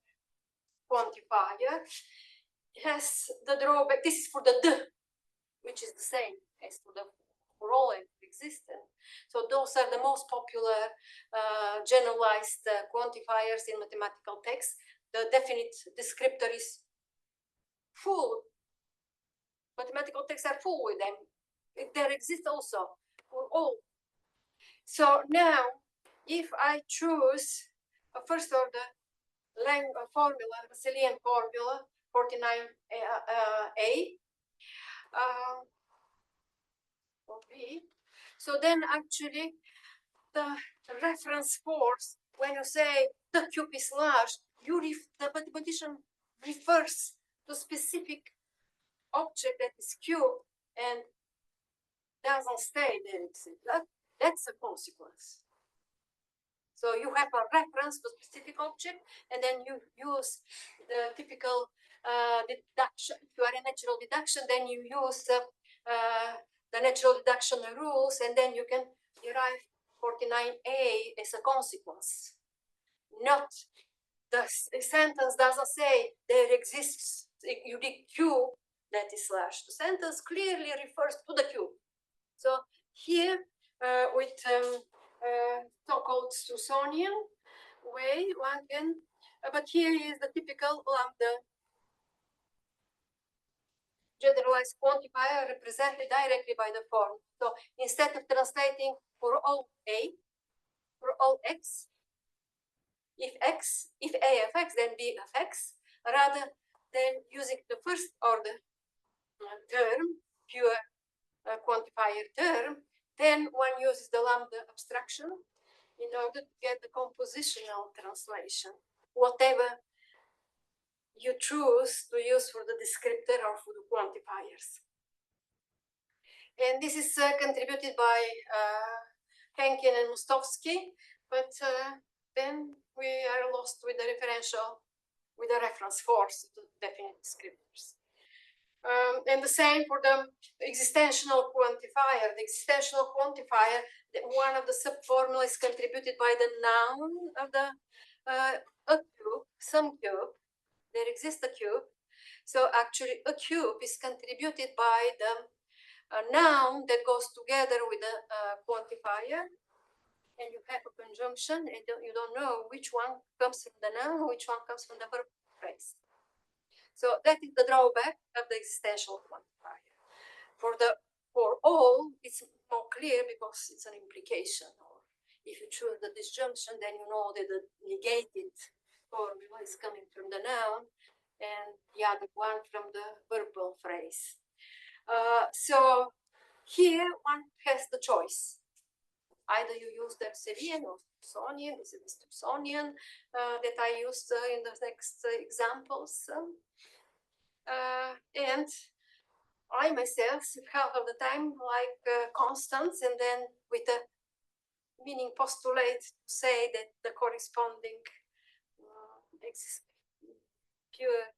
quantifier has the drawback. This is for the d, which is the same as for all existent. So those are the most popular generalized quantifiers in mathematical text. The definite descriptor is full. Mathematical texts are full with them. There exists also for all. So now, if I choose a first order formula, Russellian formula, 49A, or B, so then actually the reference force, when you say the cube is large, the mathematician refers to specific object that is cube and doesn't stay there. That's a consequence. So you have a reference to specific object, and then you use the typical deduction. If you are in natural deduction, then you use the natural deduction rules, and then you can derive 49A as a consequence. Not the sentence doesn't say there exists a unique cube that is large. The sentence clearly refers to the cube. So here, with so-called Roussankian way, one can, but here is the typical lambda generalized quantifier represented directly by the form. So instead of translating for all a, for all x, if a of x, then b of x, rather than using the first order term, pure quantifier term, then one uses the lambda abstraction in order to get the compositional translation, whatever you choose to use for the descriptor or for the quantifiers. And this is contributed by Henkin and Mustovsky, but then we are lost with the referential, with the reference force to definite descriptors. And the same for the existential quantifier. The existential quantifier, one of the subformula is contributed by the noun of the a cube, some cube. There exists a cube. So actually a cube is contributed by the noun that goes together with the quantifier. And you have a conjunction, and you don't know which one comes from the noun, which one comes from the verb phrase. So that is the drawback of the existential quantifier. For all, it's more clear because it's an implication. Or if you choose the disjunction, then you know that the negated formula is coming from the noun, and the other one from the verbal phrase. So here one has the choice. Either you use the Russellian or Roussankian. This is the Roussankian that I used in the next examples. And I myself, half of the time, like constants, and then with a meaning postulate to say that the corresponding pure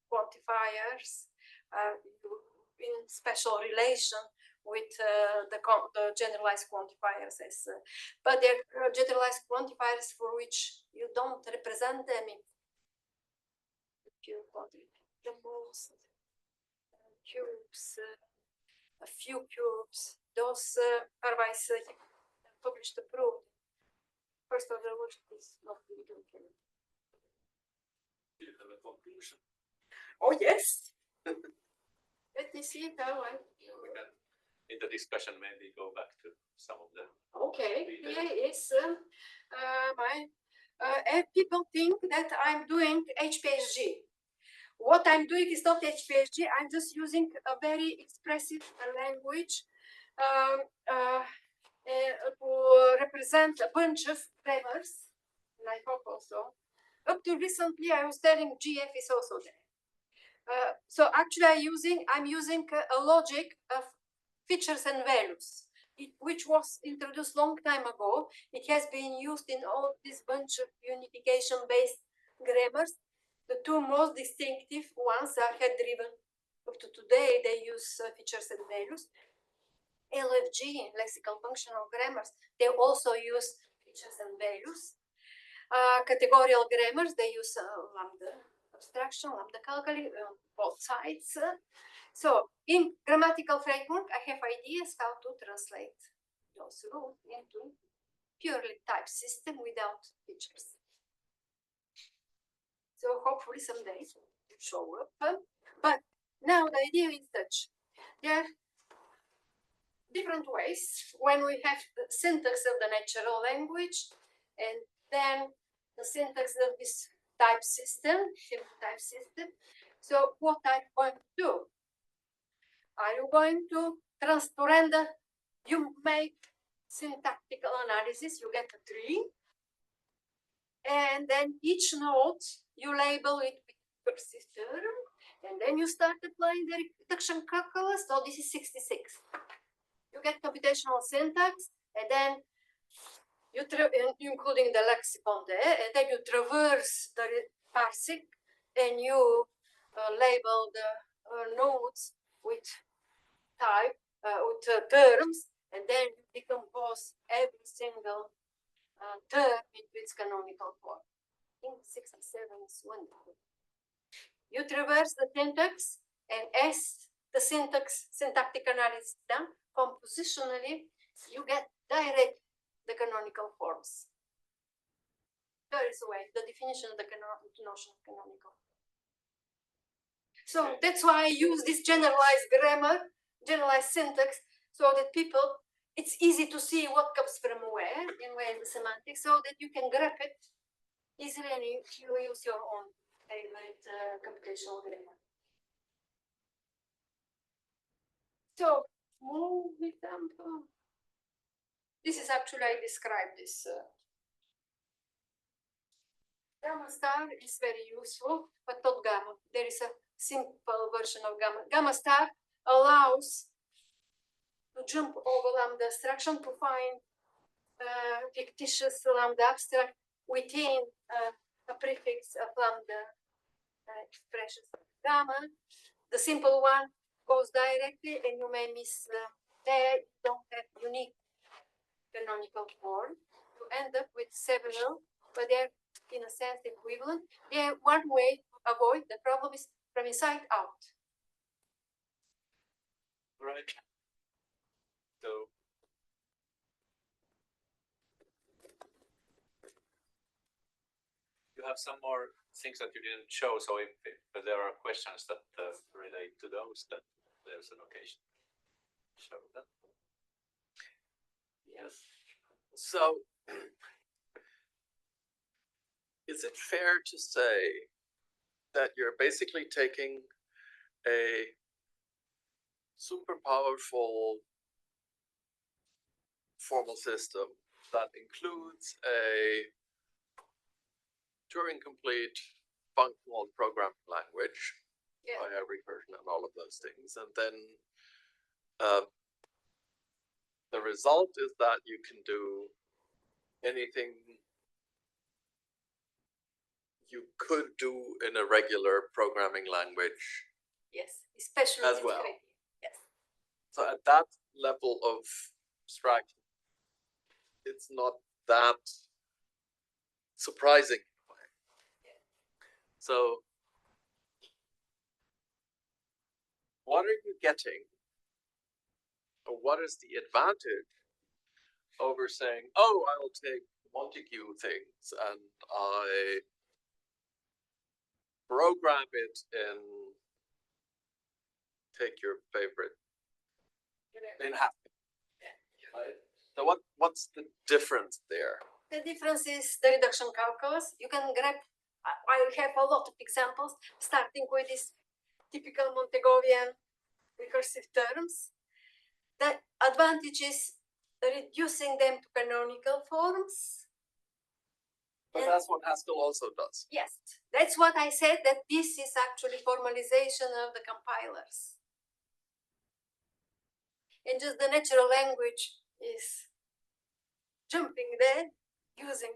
quantifiers in special relation with the generalized quantifiers. But they're generalized quantifiers for which you don't represent them in pure quantifiers. The most cubes, a few cubes, those Parvais published the proof. First of all, is not legal. Do you have a conclusion? Oh, yes. Let me see how I. We can, in the discussion, maybe go back to some of them. Okay, here is people think that I'm doing HPSG. What I'm doing is not HPSG, I'm just using a very expressive language to represent a bunch of levers, and I hope also. Up to recently, I was telling GF is also there. So actually, I'm using a logic of features and values. which was introduced long time ago. It has been used in all this bunch of unification-based grammars. The two most distinctive ones are head-driven. Up to today, they use features and values. LFG, lexical functional grammars, they also use features and values. Categorical grammars, they use lambda abstraction, lambda calculi, both sides. So in grammatical framework, I have ideas how to translate those rules into purely type system without features. So hopefully someday it will show up. But now the idea is such. There are different ways when we have the syntax of the natural language and then the syntax of this type system, type system. So what are you going to do? Are you going to render? You make syntactical analysis, you get a tree, and then each node you label it with recursive term, and then you start applying the reduction calculus. So this is 66. You get computational syntax, and then you including the lexicon there, and then you traverse the parsing, and you label the nodes with type, with terms, and then you decompose every single term into its canonical form. I think 67 is wonderful. You traverse the syntax, and as the syntactic analysis is done, compositionally, you get direct the canonical forms. There is a way, the definition of the notion of canonical. So that's why I use this generalized grammar, generalized syntax, so that people, it's easy to see what comes from where in the semantics, so that you can grab it easily and you use your own favorite computational grammar. So, move example. This is actually, I described this. Gamma star is very useful, but not gamma. There is a simple version of gamma. Gamma star allows to jump over lambda abstraction to find fictitious lambda abstract within a prefix of lambda expressions. Gamma, the simple one, goes directly, and you may miss there. You don't have unique canonical form. You end up with several, but they're in a sense equivalent. Yeah, one way to avoid the problem is from inside out. Right. So you have some more things that you didn't show. So if there are questions that relate to those, that there's an occasion to show them. Yes. So, is it fair to say that you're basically taking a super powerful formal system that includes a Turing-complete functional programming language, Yeah. by recursion and all of those things, and then the result is that you can do anything you could do in a regular programming language. Yes, especially As well. Yes. So at that level of abstraction, it's not that surprising. So what are you getting? Or what is the advantage over saying, oh, I'll take Montague things and I program it in, take your favorite, in Haskell. Right? So what's the difference there? The difference is the reduction calculus. You can grab, I have a lot of examples, starting with this typical Montagovian recursive terms. The advantage is reducing them to canonical forms. But that's what Haskell also does. Yes, that's what I said, that this is actually formalization of the compilers. And just the natural language is jumping there using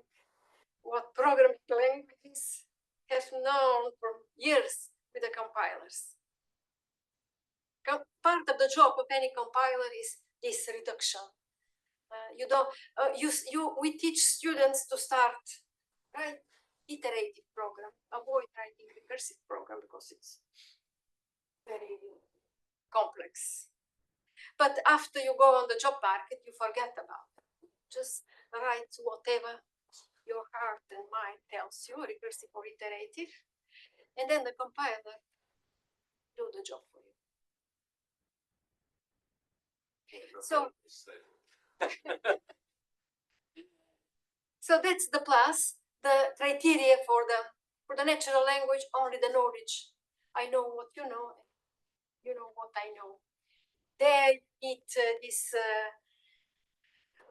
what programming languages have known for years with the compilers. Part of the job of any compiler is this reduction. You don't. We teach students to start write iterative program. Avoid writing recursive program because it's very complex. But after you go on the job market, you forget about it. Just write whatever your heart and mind tells you, recursive or iterative, and then the compiler do the job for you. So, so that's the plus. The criteria for the natural language, only the knowledge. I know what you know what I know. There it this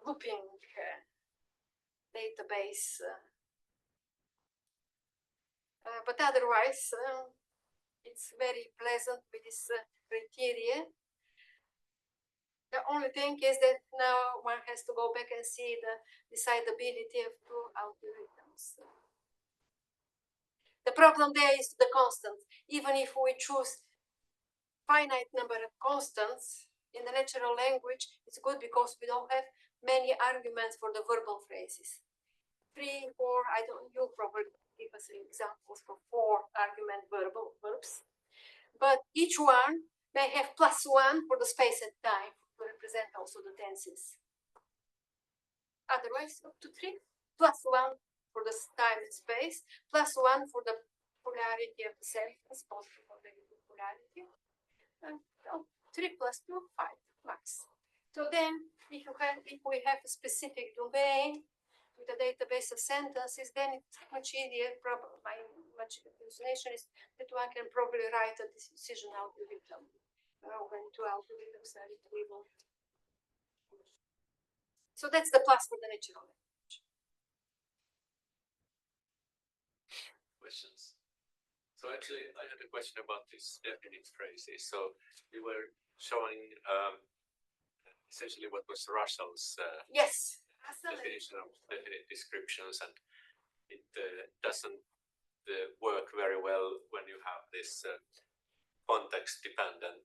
looping database, but otherwise it's very pleasant with this criteria. The only thing is that now one has to go back and see the decidability of two algorithms. The problem there is the constants. Even if we choose finite number of constants in the natural language, it's good because we don't have many arguments for the verbal phrases. 3, 4, I don't. You probably give us examples for 4 argument verbal verbs, but each one may have +1 for the space and time to represent also the tenses. Otherwise, up to 3, +1 for the time and space, +1 for the polarity of the sentence, positive or negative polarity, and 3 + 2, 5 max. So then, if we have a specific domain with a database of sentences, then it's much easier. My hallucination is that one can probably write a decision algorithm when 2 algorithms are equivalent. So that's the plus for the natural language. Questions? So actually, I had a question about these definite phrases. So you were showing essentially what was Russell's Yes. definition of definite descriptions, and it doesn't work very well when you have this context-dependent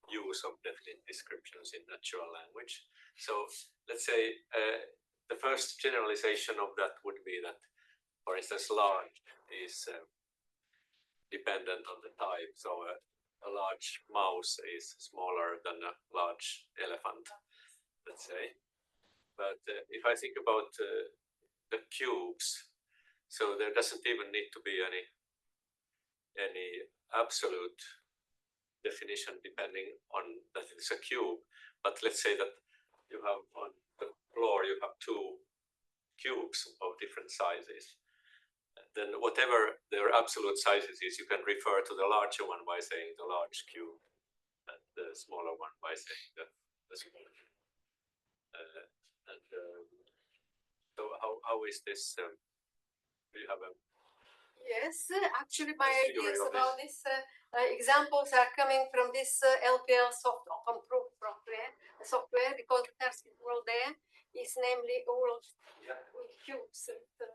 use of definite descriptions in natural language. So let's say the first generalization of that would be that, for instance, large is dependent on the type. So a large mouse is smaller than a large elephant, let's say. But if I think about the cubes, so there doesn't even need to be any absolute definition depending on that it's a cube. But let's say that you have on the floor you have 2 cubes of different sizes. Then whatever their absolute sizes is, you can refer to the larger one by saying the large cube, and the smaller one by saying the smaller. So how is this? Do you have a? Yes, actually, my theory ideas of about this examples are coming from this LPL open proof software, because the target world there is namely a world with cubes.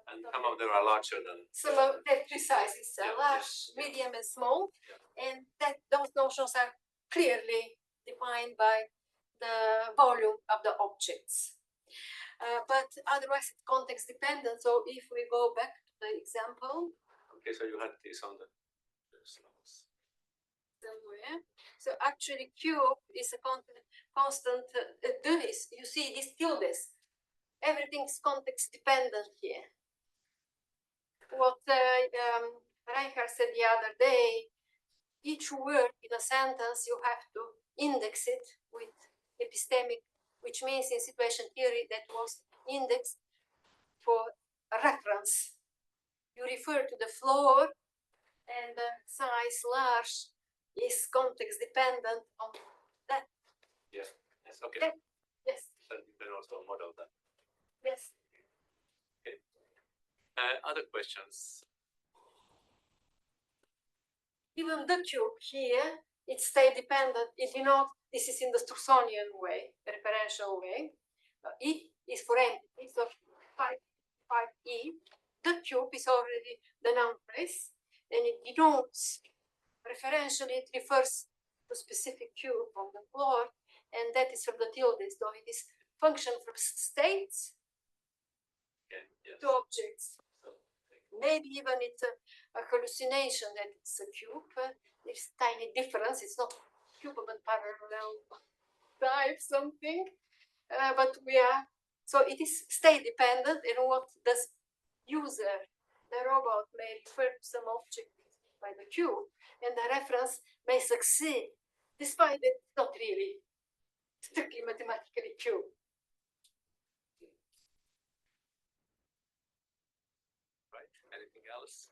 And some of them are larger than. Some of them sizes are large, medium, and small, and that those notions are clearly defined by the volume of the objects. But otherwise, it's context dependent. So if we go back to the example. Okay, so you had this on the slides. Somewhere. So actually, cube is a constant. You see these tildes. Everything's context dependent here. What Reinhardt said the other day, each word in a sentence, you have to index it with epistemic, which means in situation theory that was indexed for reference. You refer to the floor, and the size large is context dependent on that. Yes, okay. That, yes. And you can also model that. Yes. Okay. Other questions? Even the cube here it's state dependent. If you know, this is in the Strussonian way, referential way. E is for entity, so 5E. The cube is already the noun phrase, and it denotes referentially, it refers to specific cube on the floor, and that is from the tilde, so it is function from states Okay, yes. to objects. So, Maybe even it's a hallucination that it's a cube. There's tiny difference. It's not cube but parallel type something. But we are, so it is state dependent, and what does user, the robot, may refer to some object by the cube, and the reference may succeed despite it not really strictly mathematically cube. right. Anything else?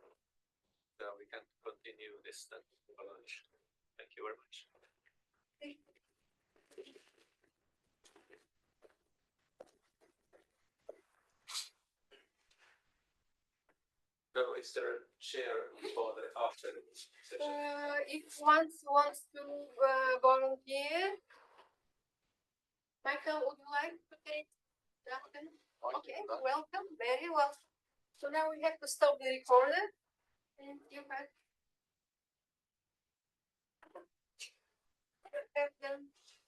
So we can continue this then for lunch. Thank you very much. So is there a chair for the after session? If one wants to volunteer, Michael, would you like to take that? Okay, welcome, very well. So now we have to stop the recorder, and you have them